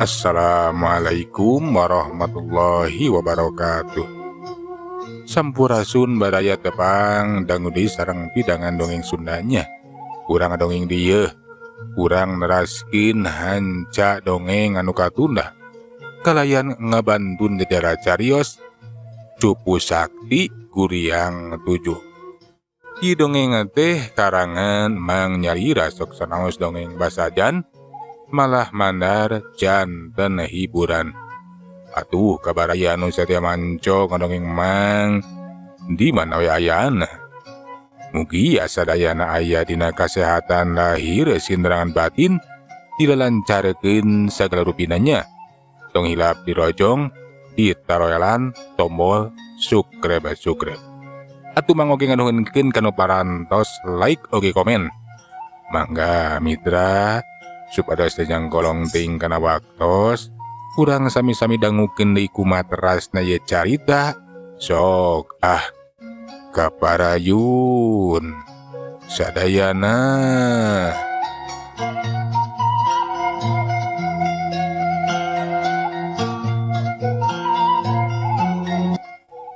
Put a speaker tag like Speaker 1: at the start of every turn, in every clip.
Speaker 1: Assalamualaikum warahmatullahi wabarakatuh. Sampurasun badaya tepang dangudi sareng pidangan dongeng Sundanya. Urang dongeng dieu, urang neraskin hanca dongeng anu katunda. Kalayan ngabantun jejara carios Cupu Sakti Kuriang 7. Di dongeng teh karangan Mang Nyarira sok sanaos dongeng basajan malah mandar janten hiburan. Atuh kabaraya anu satia manco ngadongeng Mang di mana we ayana. Mugi asadayana aya dina kasehatan lahir sinderangan batin dilancarkeun sagala rupinanya. Tong hilap dirojong ditaroelan tombol subscribe. Atuh mangoge nganuhunkeun kanu parantos like oge komen. Mangga mitra supados tejang kolong ting kana waktos urang sami-sami dangukeun deui kumaha terasna ye carita. Sok kaparayun sadayana.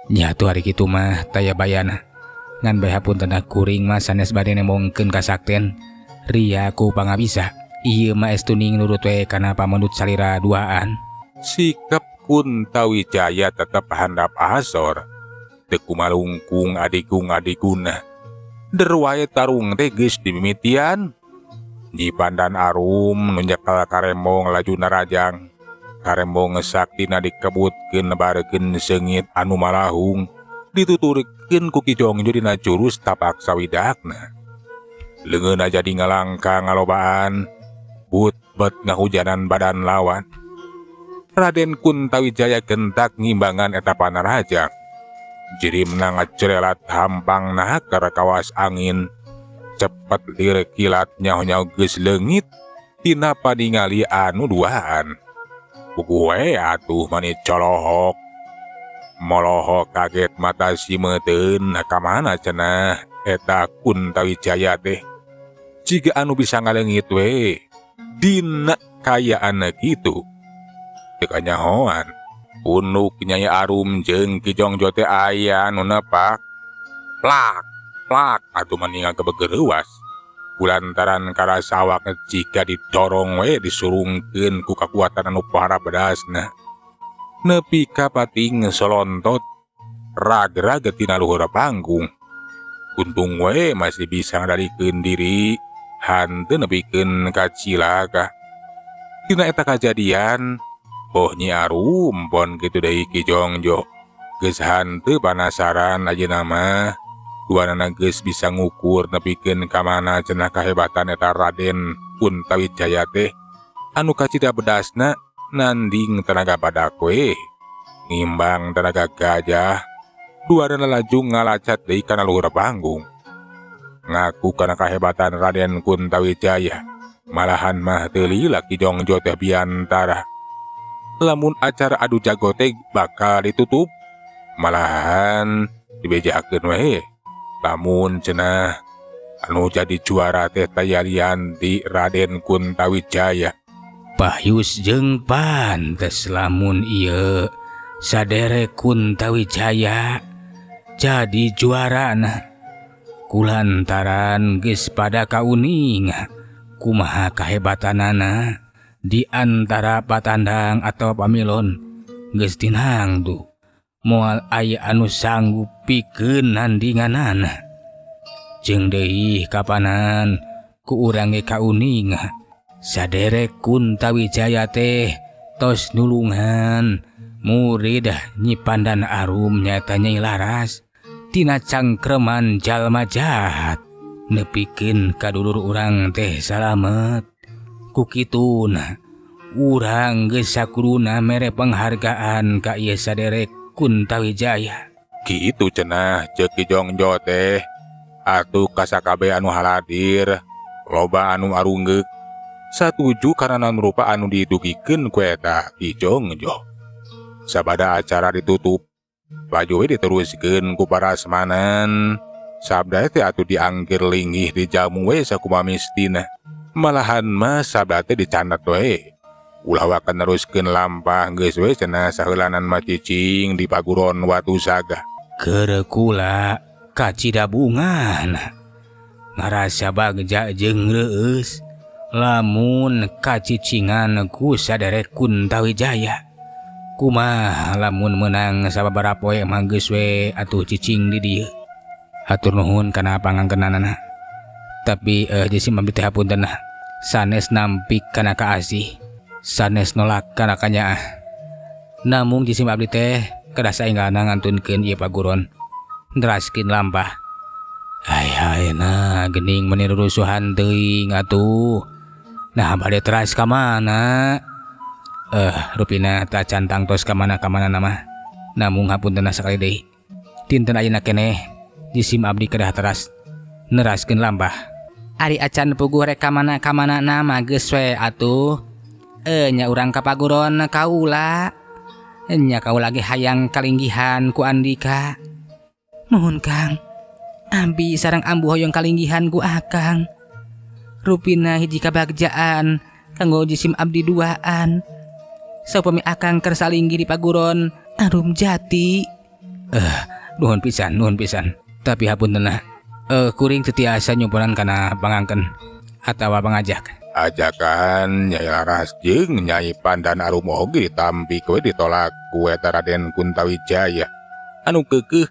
Speaker 2: Nyatu hari kitu mah taya bayana ngan bae hapunten kuring mah sanes bade nemongkeun kasakten ria ku pangabisa. Ieu mah estuning nurut we kana pamendut salira duaan.
Speaker 1: Sikap Kuntawijaya tetep handap asor teu kumalungkung adikung-adikuna. Derwae tarung teh geus dimimitian. Nyi Pandan Arum nunjakal karembong laju narajang. Karembong saktina dikebutkeun nebarekeun seungit anu malahung dituturkeun ku Ki Jongjo dina jurus tapak sawidakna. Leungeunna jadi ngalangka ngalobaan but ngahujanan badan lawan. Raden Kuntawijaya gentak ngimbangan eta panarajang. Jirimna ngacrelat hampang nah ka kawas angin. Cepet lir kilat nyaho-nyaho geus leungit tina padingali anu duaan. Puguh we atuh manit colohok. Molohok kaget mata simeuteun kamana cenah eta Kuntawijaya teh. Jiga anu bisa ngaleungit we dina kayaan kitu. Teu kanyahoan unuk Nyai Arum jeung Ki Jongjo teh aya nu nepak plak atuh maningal kebegeurewas. Kulantaran karasa awakna jika didorong we disurungkeun ku kakuatan anu para bedasna. Nepi ka pating solontot rag-rag tina luhur panggung. Untung we masih bisa ngadalikeun diri hanteu nepikeun ka cilaka. Tina eta kajadian Nyi Arum pon kitu deui Ki Jongjo. Geus hanteu panasaran ajeuna mah duanana geus bisa ngukur nepikeun ka mana cenah kahebatan eta Raden Kuntawijaya teh anu kacida bedasna nanding tenaga badak we ngimbang tenaga gajah. Duanana laju ngalacat deui kana luhur panggung. Ngaku kana kahebatan Raden Kuntawijaya malahan mah teu lila Ki Jongjo teh biantara. Lamun acara adu jago teh bakal ditutup malahan dibejakeun we. Lamun cenah anu jadi juara teh tayalian di Raden Kuntawijaya.
Speaker 2: Pahyus jeung pantes lamun ieu sadere Kuntawijaya jadi juarana. Kulantaran geus pada kauning kumaha kahebatanana di antara patandang atau pamilon. Geus tinang tuh moal aya anu sanggup pikeun nandinganana. Jeung deui kapanan ku urang ge kauning sadere Kuntawijaya teh tos nulungan murid Nyi Pandan Arum nyaeta Nyai Laras tina cangkreman jalma jahat nepikeun kadulur urang teh salamet. Ku kituna urang geus sakuduna mere penghargaan ka ieu sadere Kuntawijaya.
Speaker 1: Kitu cenah ceuk Ki Jongjo teh. Atuh kasakabe anu haladir loba anu arunggeuk satuju karana rupa anu didugikeun ku eta Ki Jongjo. Sabada acara ditutup laju we diteruskeun ku parasmanan. Sabda teh atuh diangkir linggih dijamu we sakumaha mistina. Malahan mah sabda teh dicandat we Ulah wakan neruskeun lampah geus we cenah saheulanan mah cicing di paguron watu saga.
Speaker 2: Kerekula kacidabungan ngarasa bagja jeung reueus lamun kacicingan ku saderek Kuntawijaya. Kumaha lamun menang sababaraha poe mah geus we atuh cicing di dieu. Hatur nuhun kana pangangkenanana. Tapi jisim abdi teh hapunten sanes nampik kana kaasih, sanes nolak kana kanyaah. Namung jisim abdi teh kedah saenggana ngantunkeun ieu paguron nderaskeun lampah. Hayeuna geuning meni rusuhan teuing atuh. Nah bade teras ka mana? Rupina tak cantang tos ka mana-kamana nama. Namung hapunten sakali deui. Dinten ayeuna keneh jisim abdi kedah teras neraskeun lampah. Ari acan puguh rek ka mana-kamana nama geus we atuh. Nya urang ka paguron kaula. Nya kaula ge hayang kalinggihan ku Andika. Nuhun Kang. Abi sareng ambu hoyong kalinggihan ku Akang. Rupina hiji kabagjaan kanggo jisim abdi duaan. Saupami Akang keur salinggi di paguron Arum Jati. Nuhun pisan. Tapi hapunten kuring teu tiasa nyumpuran kana pangangken atawa pangajak.
Speaker 1: Ajakan Nyai Laras jeung Nyai Pandan Arum oge ditampi we ditolak ku eta Raden Kuntawijaya. Anu keukeuh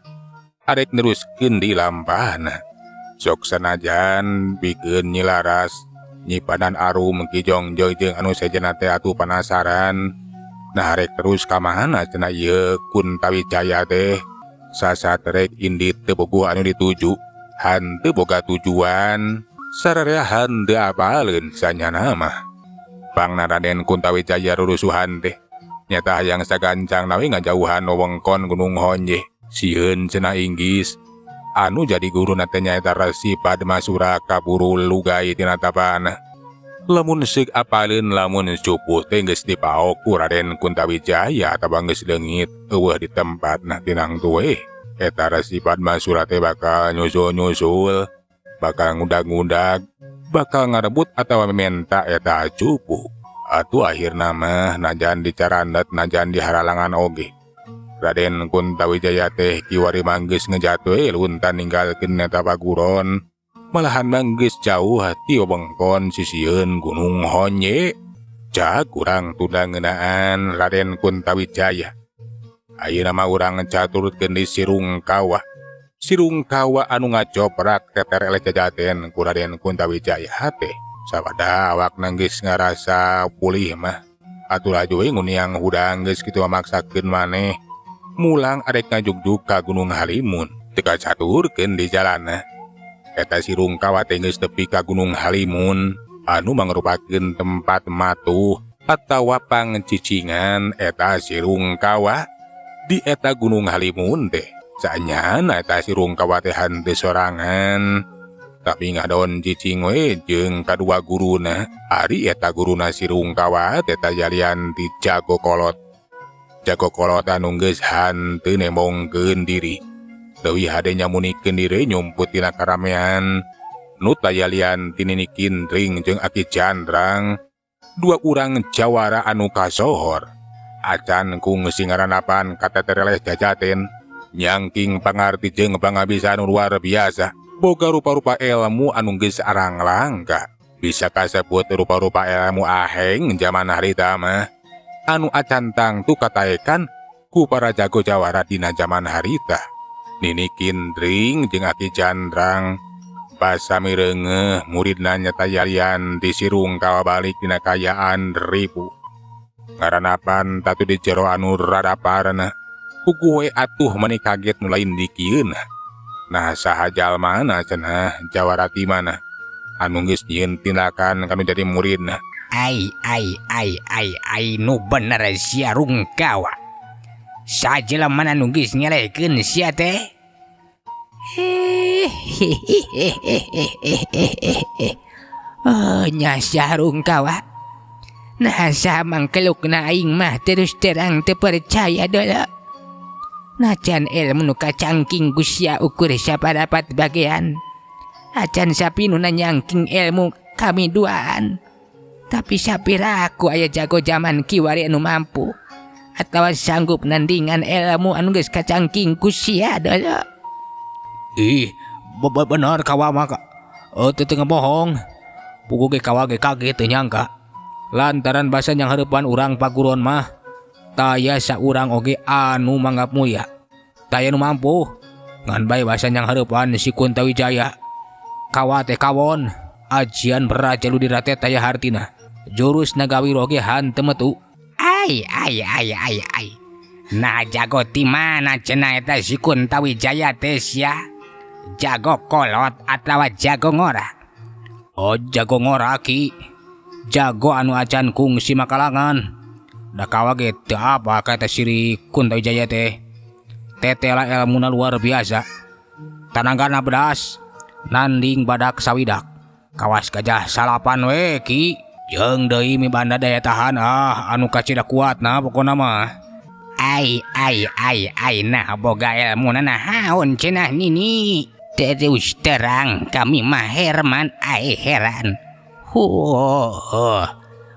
Speaker 1: arek neruskeun di lampahna. Sok sanajan pikeun Nyai Laras, Nyai Pandan Arum Ki Jongjoy jeung anu sejenna teh atuh panasaran. Nah arek terus ka mana cenah ieu Kuntawijaya teh? Sasatrek indit teu boga anu dituju. Hanteu boga tujuan, sararea henteu apaleun sanyana mah. Pangna Raden Kuntawijaya rurusuhan teh nyata hayang sagancang nawi ngajauhan wewengkon Gunung Honje. Sieun cenah Inggis anu jadi guruna teh nyaeta Resi Padmasura kaburu lugai tina tapana. Lamun seug apaleun lamun cupuh teh geus dipaok ku Raden Kuntawijaya atawa geus leungit eueuh di tempatna tinang tueh. Eta Resi Padmasura teh bakal nyusul-nyusul, bakal ngudag-ngudag, bakal ngarebut atawa mementa eta cupu. Atuh akhirna mah najan dicarandet najan diharalangan oge. Raden Kuntawijaya teh kiwari manggeus ngejatoe luntan ninggalkeun eta paguron. Malahan manggeus jauh ti wewengkon sisieun Gunung Honje. Cak urang tudang ngeunaan Raden Kuntawijaya. Ayeuna mah urang caturutkeun di Sirungkawa. Sirungkawa anu ngacoprak teter eleh jajaten ku Raden Kuntawijaya teh. Sabada awakna geus ngarasa pulih mah. Atuh laju we nguniang hudang geus kitu mamaksakeun maneh. Mulang arek ngajugjug ka Gunung Halimun. Teu kacaturkeun di jalanna. Eta Sirungkawa teh geus tepi ka Gunung Halimun anu mangrupakeun tempat matuh atawa pangcicingan eta Sirungkawa. Di eta Gunung Halimun teh saenyana eta Sirungkawa teh henteu sorangan, tapi ngadon cicing we jeung kadua guruna. Ari eta guruna Sirungkawa teh tajalian ti Jagokolot. Jagokolot anu geus henteu nemongkeun diri. Leuwih hade nyamunikeun diri nyumput tina karamean. Nu tajalian ti Nini Kindring jeung Aki Candrang, dua urang jawara anu kasohor. Acan ku ngesingaranapan kata tereleh jajaten, nyangking pangarti jeung pangabisa anu luar biasa, boga rupa-rupa ilmu anu geus arang langka, bisa kasebut rupa-rupa ilmu aheng zaman harita mah, anu acan tangtu kataekan ku para jago jawara dina zaman harita. Nini Kindring jeung Aki Candrang pasami reungeuh muridna nyata yalian di Sirungkawa balik dina kayaan ribu. Ngaranapan tatu di jero anu radaparna. Puguh we atuh mani kaget nu lain dikieun. Nah saha jalmana cenah jawarati mana anu geus nyieun tindakan kanu jadi muridna.
Speaker 2: Ai nu bener sia Rungkawa. Sajelema anu geus nyalekeun sia teh. Nya sia Rungkawa. Nah samang kelukna aing mah terus terang teu percaya dola. Najan ilmu nu kacangking ku sia ukur saparapat bagean. Acan sapi nu nanyangking ilmu kami duaan. Tapi sapiraku aya jago zaman kiwari anu mampu atawa sanggup nandingan ilmu anu geus kacangking ku sia dala. Ih, benar kawa mah teu ngebohong. Pugu ge kawa ge kaget teu nyangka. Lantaran basa yang harapan urang paguron mah taya saurang oge anu manggap mulia. Taya nu mampu ngan bae basa yang harapan si Kuntawijaya. Kawa teh kawon ajian beraja ludira teh taya hartina. Jurus nagawiro ge hanteu metu. Ai. Nah jago ti mana cenah eta si Kuntawijaya teh sia? Jago kolot atawa jago ngora? Oh jago ngora ki. Jago anu acan kungsi makalangan. Da kawa ge teu apa kata si Kuntawijaya teh. Tetela ilmuna luar biasa. Tananggana bedas, nanding badak sawidak. Kawas gajah salapan we ki. Jeung deui mibanda daya tahan anu kacida kuatna pokona mah. Ai nah boga ilmuna nahaun cenah nini. Terus terang kami mah Herman heran.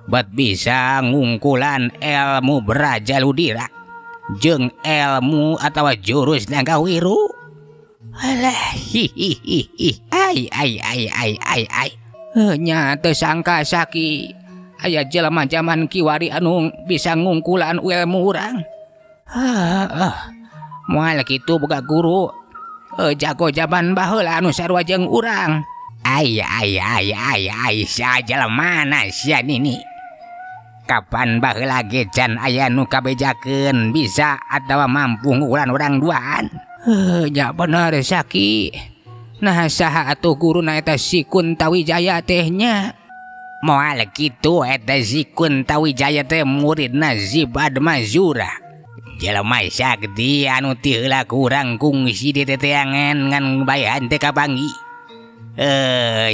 Speaker 2: Bet bisa ngungkulan ilmu beraja ludira jeung ilmu atawa jurus nagawiru. Alah ai. Nya teu sangka saki aya jelema zaman kiwari anu bisa ngungkulan ilmu urang. Moal kitu boga guru jago zaman baheula anu sarua jeung urang. Ai sia jelemana sia nini. Kapan baheula ge can aya nu kabejakeun bisa atawa mampu ngungkulan urang duaan. Nya bener saki. Nah saha atuh guruna eta si Kuntawijaya teh nya? Moal kitu eta si Kuntawijaya teh muridna Zibad Mazura. Jelema sakti anu ti heula ku urang kungsi di teteangan ngan baehan teh kabangi.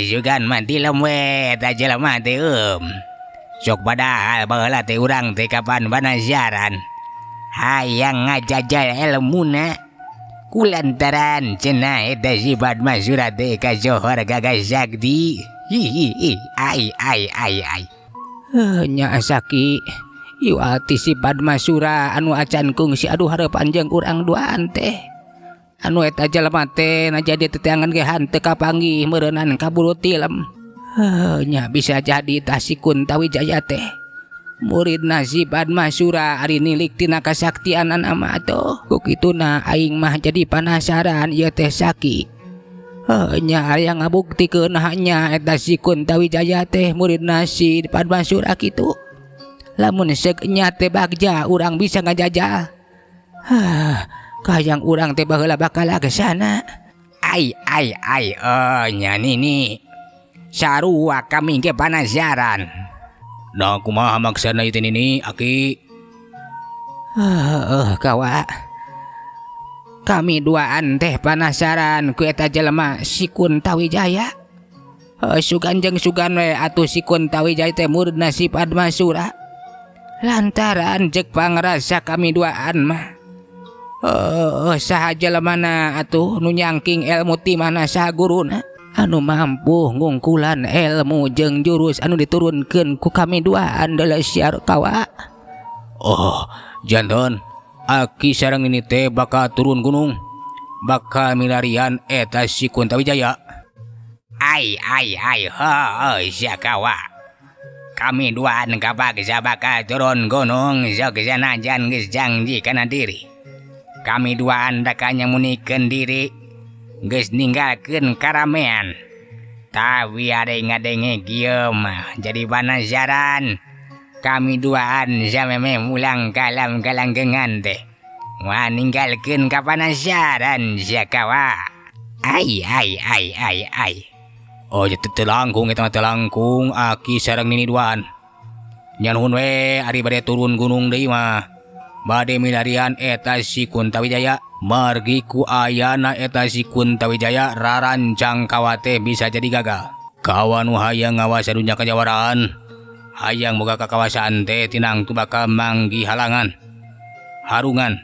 Speaker 2: Sugan mah tilem we eta jelema teh Sok padahal baheula teh urang teh kapan banajaran. Hayang ngajajal ilmuna. Kulantaran cenah eta Zibad Mazura teh kajohor gagas sakti. Ai. Nya saki. Ieu ati Zibad Mazura anu acan kungsi aduh hareupan jeung urang duaan teh. Anu eta jelema teh najadi teteangan ge hanteu kapanggih meureunan kaburu tilem. Nya bisa jadi tah si Kuntawijaya teh muridna Zibad Mazura ari nilik tina kasaktianan ama atuh. Ku kituna aing mah jadi penasaran ieu teh saki. Nya aya ngabuktikeun hanya eta si Kuntawijaya teh muridna si Zibad Mazura kitu. Lamun seuk nya teh bagja urang bisa ngajajal. Kayang urang teh baheula bakal ke sana. Ai. Nya nini. Sarua kami ge panasaran. Nah kumaha maksana ieu nini aki? Kawa. Kami duaan teh panasaran ku eta jelema si Kuntawijaya. Sugan jeung sugan we atuh si Kuntawijaya teh muridna si Zibad Mazura. Lantaran jek pangrasa kami duaan mah. Saha jelemana atuh nu nyangking ilmu ti mana saha guruna anu mampu ngungkulan ilmu jeung jurus anu diturunkeun ku kami duaan dalam siar kawa. Janten aki sareng ini teh bakal turun gunung bakal milarian eta si Kuntawijaya. Ai sia kawa. Kami duaan kabagja bakal turun gunung sok sanajan geus janji kana diri. Kami duaan dakanya munikeun diri geus ninggalkeun karamean. Tapi ada ngadenge kieu mah jadi panasaran. Kami duaan sameme mulang kalam kalanggengan teh. Wah ninggalkeun kapanasaran sia kawa. Ai. Teu langkung eta teu langkung aki sareng nini duaan. Nya nuhun we ari bade turun gunung deui mah. Bade milarian eta si Kuntawijaya. Margi ku ayana eta si Kuntawijaya rarancang kawate bisa jadi gagal. Kawa nu hayang ngawasa dunya kajawaraan, hayang boga kakawasaan teh tinang tu bakal manggi halangan. Harungan.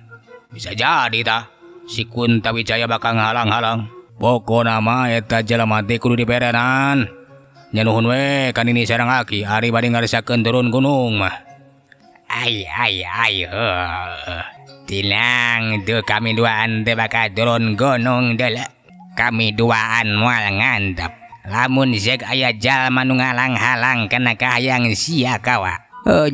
Speaker 2: Bisa jadi tah si Kuntawijaya bakal ngalang-halang. Pokona mah eta jelema teh kudu diberenan. Nya nuhun we kan ini sareng aki ari bade ngarasakeun turun gunung mah. Ai Tilang tuh kami duaan teh bakal turun gunung deuleu. Kami duaan moal ngantep. Lamun zeug aya jalma nu ngalang-halang kana kahayang sia kawa.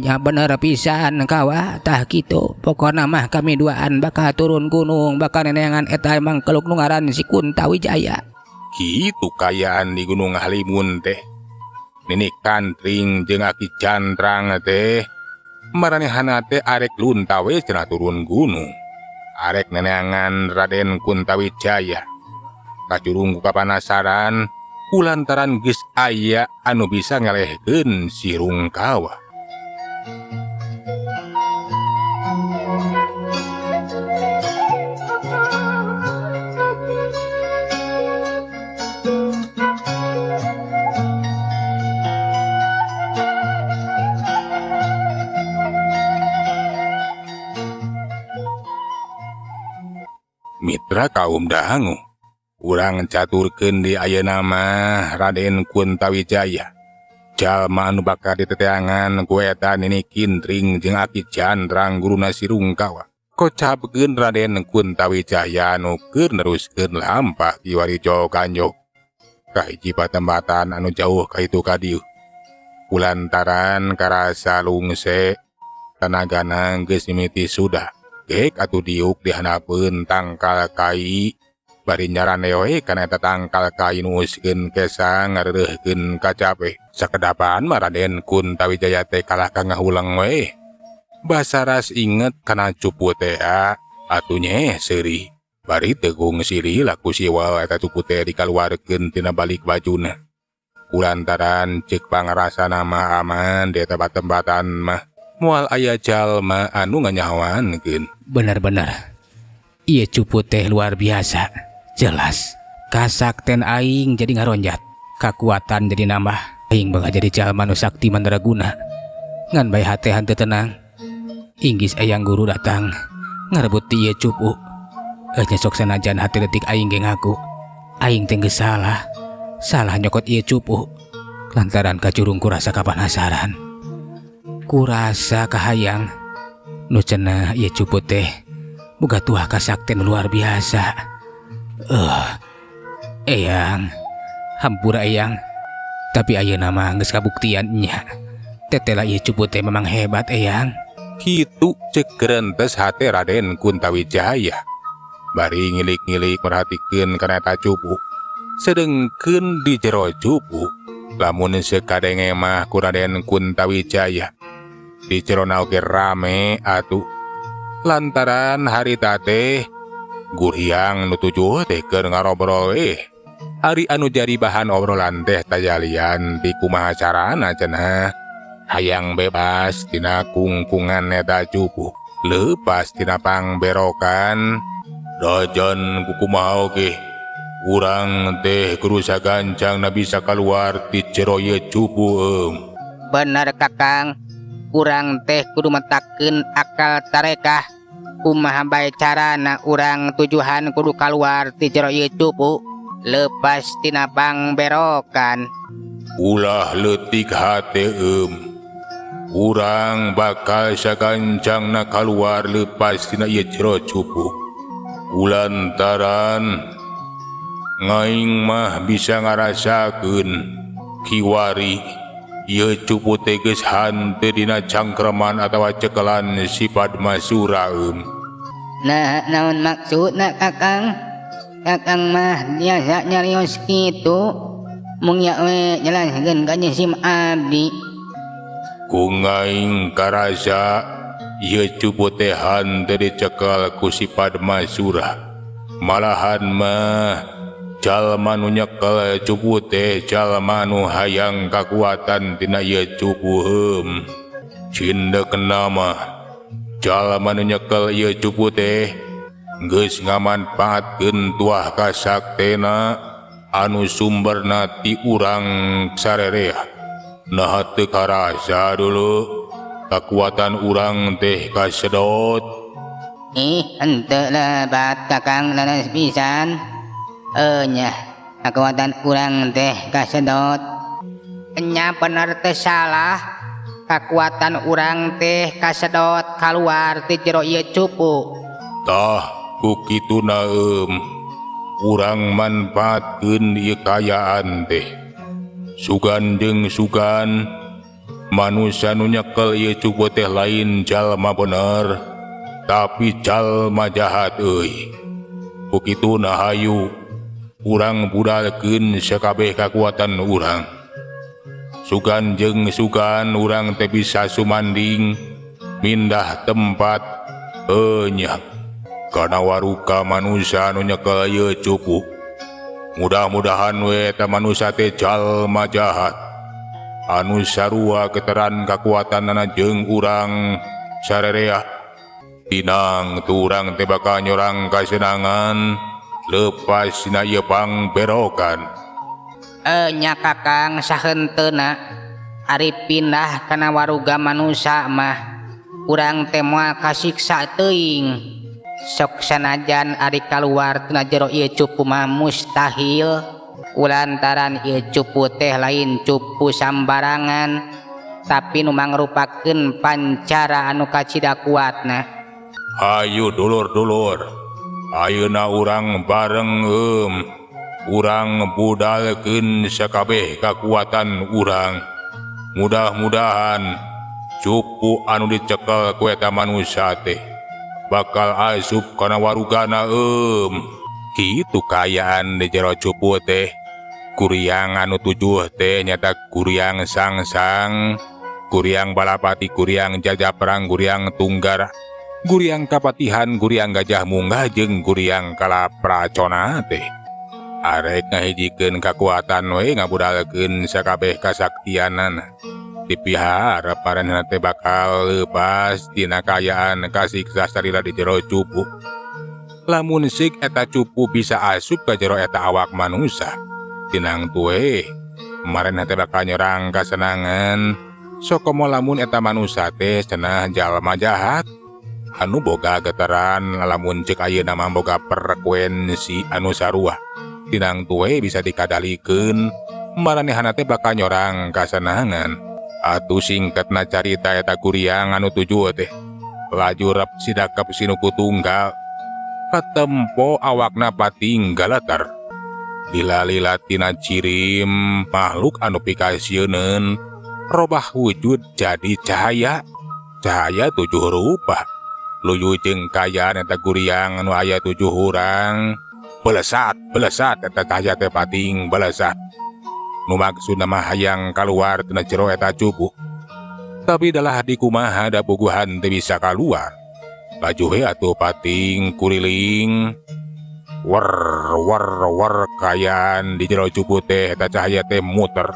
Speaker 2: Nya bener pisan kawa tah kitu. Pokona mah kami duaan bakal turun gunung bakal neneangan eta emang keluk nu ngaran si Kuntawijaya.
Speaker 1: Kitu kayaan di Gunung Halimun teh. Nini Kantring jeung Aki Candrang teh maranehanna teh arek luntawe cenah turun gunung. Arek neneangan Raden Kuntawijaya. Kacurung ku kapanasaran kulantaran geus aya anu bisa ngelehkeun si Rungkawa. Mitra kaum dangu, urang caturkeun di ayeuna mah Raden Kuntawijaya. Jalma anu bakal diteteangan ku eta Nini Kintring jeung Aki Candrang guruna si Rungkawa. Kocapkeun Raden Kuntawijaya anu keur neruskeun lampah kiwari Kanjog ka hiji patempatan anu jauh ka itu kadieu. Kulantaran karasa lungse tanagana geus mimiti sudah. Gek atuh diuk dihanapeun tangkal kai bari nyarane we kana eta tangkal kai nu uskeun kesa ngareureuhkeun ka capek. Sakedapaan mah Raden Kuntawijaya teh kalah kangahulang we. Basaras inget kana cupu teh atuh nyeh seuri. Bari tegung siri laku siwa eta cupu teh dikaluarkeun tina balik bajuna. Kulantaran ceuk pangrasana mah aman di eta batembatan mah moal aya jalma anu nganyahoankeun.
Speaker 2: Bener-bener ieu cupu teh luar biasa. Jelas kasakten aing jadi ngaronjat, kakuatan jadi nambah. Aing bakal jadi jalma nu sakti mandraguna. Ngan bae hate henteu tenang. Inggis ayang guru datang ngarebut ti ieu cupu. Nya sok sanajan hati detik aing ge ngaku aing teh geus salah nyokot ieu cupu. Lantaran kacurung kurasa kapanasaran. Kurasa kahayang nu cenah ieu cupu teh boga tuah kasakten luar biasa. Eyang, hampura eyang. Tapi ayeuna mah geus kabuktian nya. Tetela ieu cupu teh memang hebat eyang.
Speaker 1: Kitu ceuk geurentes hate Raden Kuntawijaya. Bari ngilik-ngilik merhatikeun kana eta cupu. Sedengkeun di jero cupu lamun sekadenge mah ku Raden Kuntawijaya. Di jerona oge rame atuh. Lantaran harita teh guriang nu tujuh teh keur ngarobrol we. Ari anu jadi bahan obrolan teh tajalian di kumaha carana cenah hayang bebas tina kungkungan eta cupu. Leupas tina pangberokan dajan kukumaha oge urang teh kudu sagancang na bisa kaluar ti jero ieu cupu
Speaker 3: Bener Kakang, urang teh kudu metakeun akal tarekah kumaha bae carana urang tujuan kudu kaluar ti jero ieu cupu lepas tina pangberokan.
Speaker 1: Ulah leutik hate urang bakal sagancang na kaluar lepas tina ieu jero cupu. Kulantaran ngaing mah bisa ngarasakeun kiwari ieu cupu teh geus hanteu dina cangkreman atawa cekelan si Padmasura
Speaker 3: Nah, naon maksudna Kakang? Kakang mah biasa nyarios kitu. Mung nya we jelaskeun ka Sim abdi.
Speaker 1: Ku ngaing karasa ieu cupu teh hanteu dicekel ku si Padmasura. Malahan mah jalma nu nyekel cupu teh jalma nu hayang kakuatan tina ieu cupu Cindeukna mah jalma nu nyekel ieu cupu teh geus ngamanpaatkeun tuah kasaktena anu sumberna ti urang sarerea. Nah teu karasa dulu kakuatan urang teh kasedot.
Speaker 3: Henteu lebat Kakang leres pisan. Nya kakuatan urang teh kasedot. nya bener teh salah kekuatan urang teh kasedot keluar ti jero ieu cupu.
Speaker 1: Tah kukitu urang manfaatkeun ieu kayaan teh sugan jeung sugan manusia nu nyekel ieu cupu teh lain jalma bener tapi jalma jahat euy. Kukituna hayu urang budalkeun sakabeh kakuatan urang. Sugan jeung sugan urang teh bisa sumanding mindah tempat enya kana waruka manusia nu nyekel ieu cupu. Mudah-mudahan we eta manusia teh jalma jahat anu sarua keteran kakuatanana jeung urang sarerea. Tinang tu urang teh bakal nyorang kasenangan lepas na ieu pangberokan.
Speaker 3: Nya Kakang sahenteuna ari pindah kana waruga manusia mah urang teh moal kasiksa teuing. Sok sanajan ari kaluar tina jero ieu cupu mah mustahil kulantaran ieu cupu teh lain cupu sambarangan tapi nu mangrupakeun pancara anu kacida kuatna.
Speaker 1: Hayu dulur-dulur, ayeuna urang bareng urang budalkeun sakabeh kakuatan urang. Mudah-mudahan cupu anu dicekel ku eta manusia teh bakal asup kana warugana Kitu kayaan di jero cupu teh. Kuriang anu tujuh teh nyata kuriang sangsang, kuriang balapati, kuriang jajaprang, kuriang tunggar, kuriang kapatihan, kuriang gajah munggah jeung kuriang kalapracona teh. Arek ngahijikeun kakuatan we ngabudalkeun sakabeh kasaktianan. Dipihara paranna teh bakal leupas tina kayaan kasiksa sarila di jero cupu. Lamun sik eta cupu bisa asup ka jero eta awak manusia, tinang tuwe marenna teh bakal nyerang kasenangan. Sokomo lamun eta manusia teh cenah jalma jahat anu boga geteran, lamun cek ayeuna mah boga frekuensi anu sarua, tinang tuwe bisa dikadalikeun maranehna teh bakal nyorang kasenangan. Atuh singkatna carita eta kuriang anu tujuh teh laju rep sidakep sinuku tunggal katempo awakna patinggalatar. Lila-lila tina cirim makhluk anu pikasieun robah wujud jadi cahaya tujuh rupa. Luyu jeung kayaan eta kuriang anu aya tujuh urang belesat eta cahaya teh pating belesat. Nu maksudna mah hayang kaluar tina jero eta cupu. Tapi dalah dikumaha da bogohan teu bisa kaluar. Laju we atuh pating kuriling. Wer kayaan di jero cupu teh eta cahaya teh muter.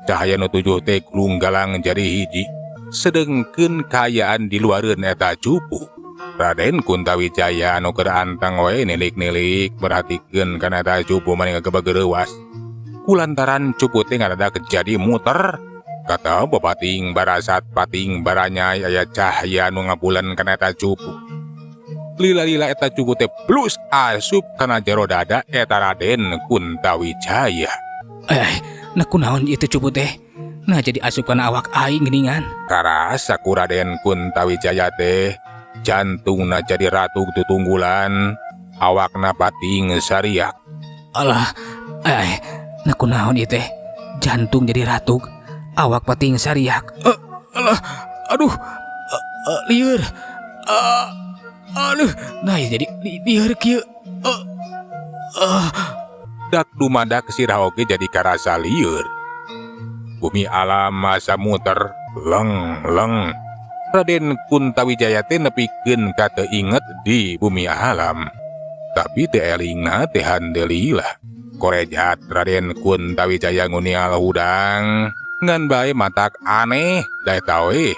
Speaker 1: Cahaya nu tujuh teh glunggalang jadi hiji. Sedengkeun kayaan di luareun eta cupu. Raden Kuntawijaya anu keur antang we nilik-nilik merhatikeun kana eta cupu maneh gebegeurewas. Kulantaran cupu teh ngadadak jadi muter. Kata bapating barasat pating baranyai aya cahaya nu ngabulan kana eta cupu. Lila-lila eta cupu teh plus asup kana jero dada eta Raden Kuntawijaya.
Speaker 2: Nah kunaon ieu cupu teh? Nah jadi asup kana awak aing geuningan.
Speaker 1: Karasa ku Raden Kuntawijaya teh jantungna jadi ratug tutunggulan, awakna pating sariak.
Speaker 2: Alah, nah kunaon ieu teh? Jantung jadi ratug, awak pating sariak. Alah, aduh, lieur. Aduh, nah jadi lieur kieu.
Speaker 1: Dak dumadak sirah oge jadi karasa lieur. Bumi alam masa muter, leng. Raden Kuntawijaya teh nepikeun ka teu inget di bumi alam. Tapi teu elingna teh handelilah. Korejat Raden Kuntawijaya ngunial hudang ngan bae matak aneh da eta we.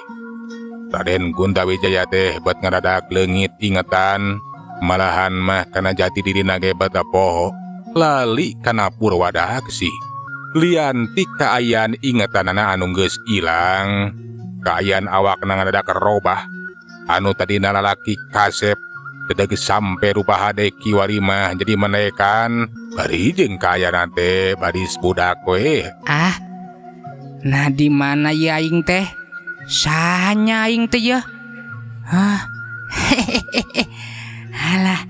Speaker 1: Raden Kuntawijaya teh bet ngaradak leungit ingetan, malahan mah kana jati dirina ge bata poho, lali kana Purwadaksi. Lian ti kaayaan ingetanana anu geus ilang, kaayaan awakna ngaradak robah, anu tadina lalaki kasep dedeg sampe rupa hade kiwari mah jadi menekan, bari jeung kaayaan teh badis budak we.
Speaker 2: Nah di mana ya aing teh? Sahanya aing teh ya? Hah? Halah.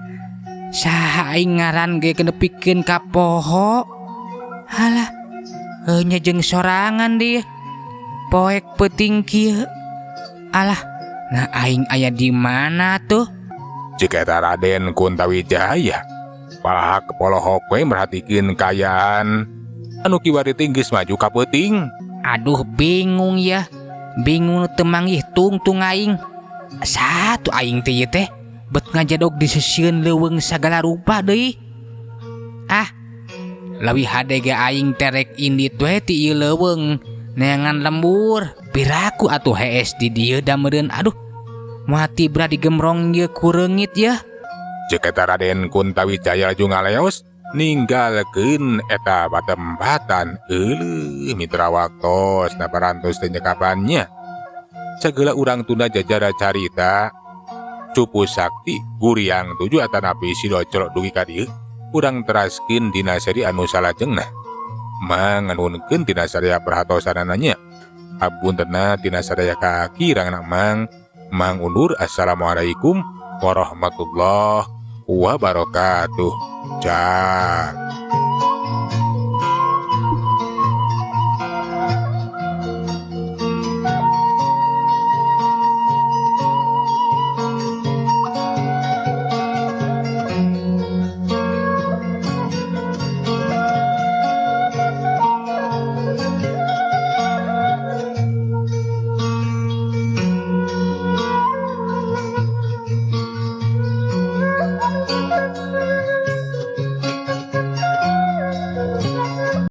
Speaker 2: Saha aing ngaran ge kenepikeun ka poho? Halah. Heunya jeung sorangan dia. Poek peuting kieu. Alah. Nah aing aya di mana tuh?
Speaker 1: Jika eta Raden Kuntawijaya palaha kepolohok we merhatikeun kayaan anu kiwari tinggis maju ka peuting.
Speaker 2: Aduh bingung ya. Bingung teu manggih tungtung aing. Satu aing teh ieu teh bet ngajadog di sesieun leuweung sagala rupa deui. Ah. Leuwih hade ge aing terek indit we ti ieu leuweung neangan lembur. Piraku atuh hees di dieu da meureun. Aduh. Mati bra digemrong ye ku reungit ya.
Speaker 1: Ceuk eta Raden Kuntawijaya laju ngaleos ninggalkeun eta patempatan euleuh mitra waktos na parantos teh nyekapannya. Sagala urang tunda jajara carita Cupu Sakti Guriang 7 atanapi Sidocrok dugi ka dieu urang teraskeun dina seri anu salajengna. Manganunkeun tina sadaya perhatosanana nya. Hapuntenna tina sadaya kakirangna Mang undur. Assalamualaikum warahmatullahi wabarakatuh. Cak.